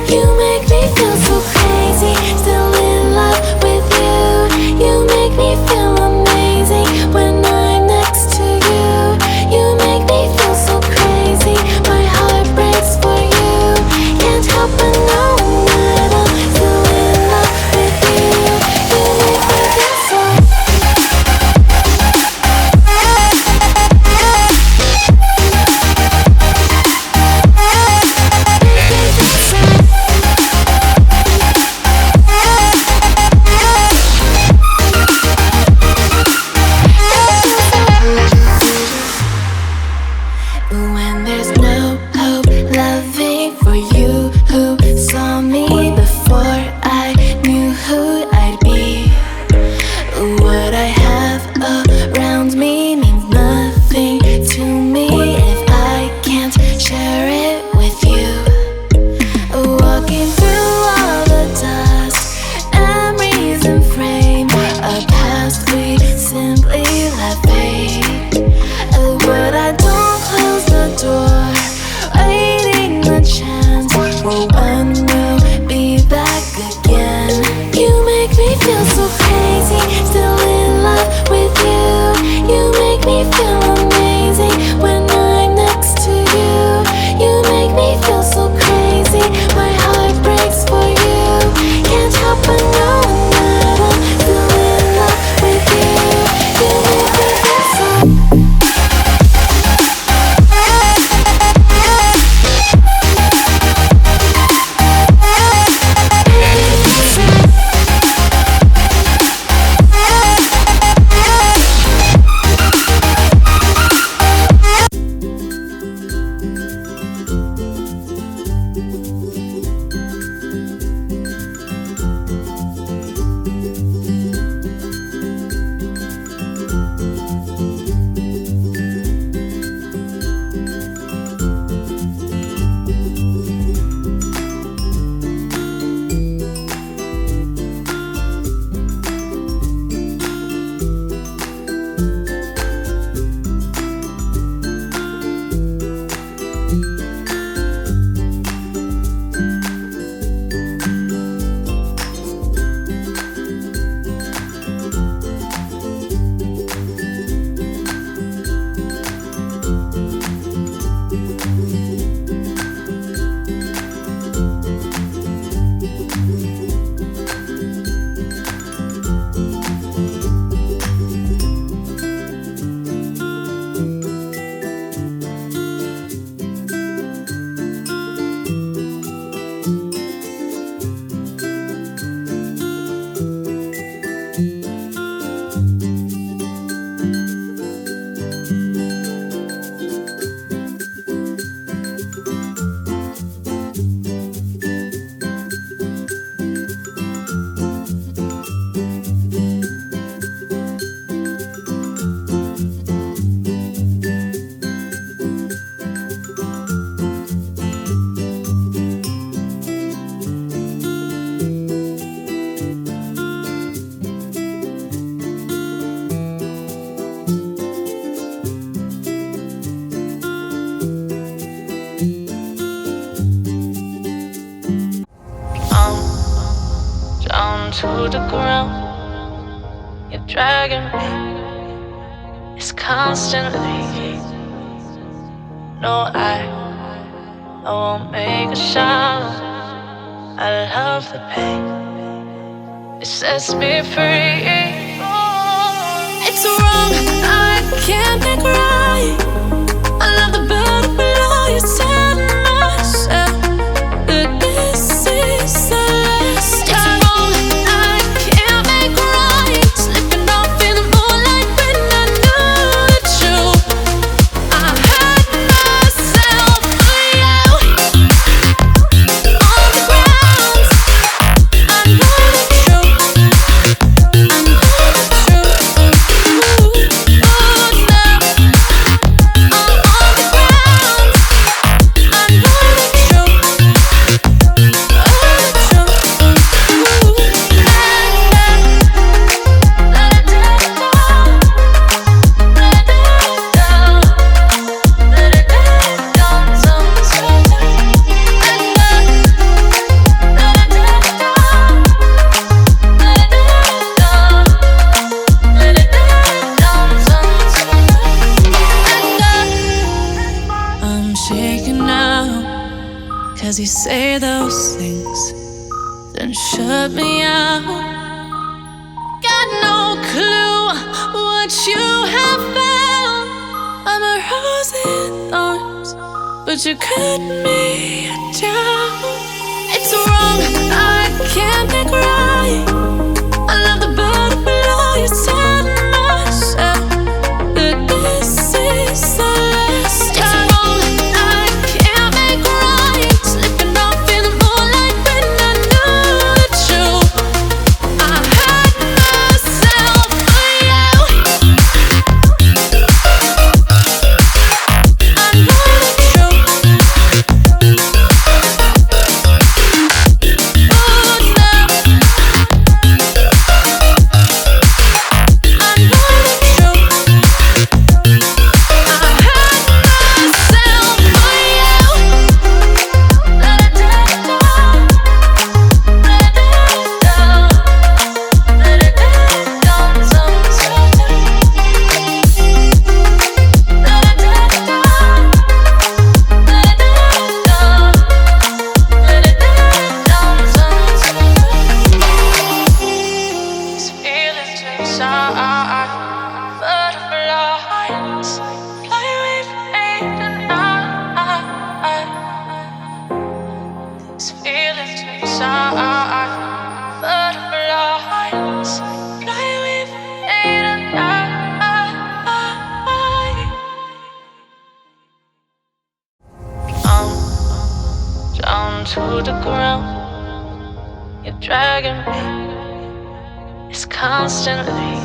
You make me feel so crazy, still in love with to the ground. You're dragging me. It's constantly. No, I won't make a sound. I love the pain. It sets me free. It's wrong, I can't think right. I love the bird below you. Tell myself that this is the last time. It's wrong, I can't make right. Slipping off in the moonlight when I knew the truth. I hurt myself for you. On the ground, I know the truth. I know the truth. Ooh, oh no. I'm on the ground. I know the truth. Oh, the truth. Ooh, let it down. Let it down. Let it down. Sometimes. Let it down. Let it down. Let it down sometimes. I'm shaking now, 'cause you say those things, then shut me out. Got no clue what you have found. I'm a rose in thorns, but you cut me down. It's wrong, I can't think right. I love the bird below you. Tell myself that this is the last time. It's wrong, I can't make right. Slipping off in the moonlight when I knew the truth. I hurt myself for you. I know the truth. Oh no. I know the truth. I hurt myself for you. Let it down. Let it down. Let it down sometimes. Let it down. Let it down. Let it down sometimes. These feelings inside, butterflies fly with me tonight. These feelings inside, butterflies fly with me tonight. I'm down to the ground. You're dragging me. It's constantly.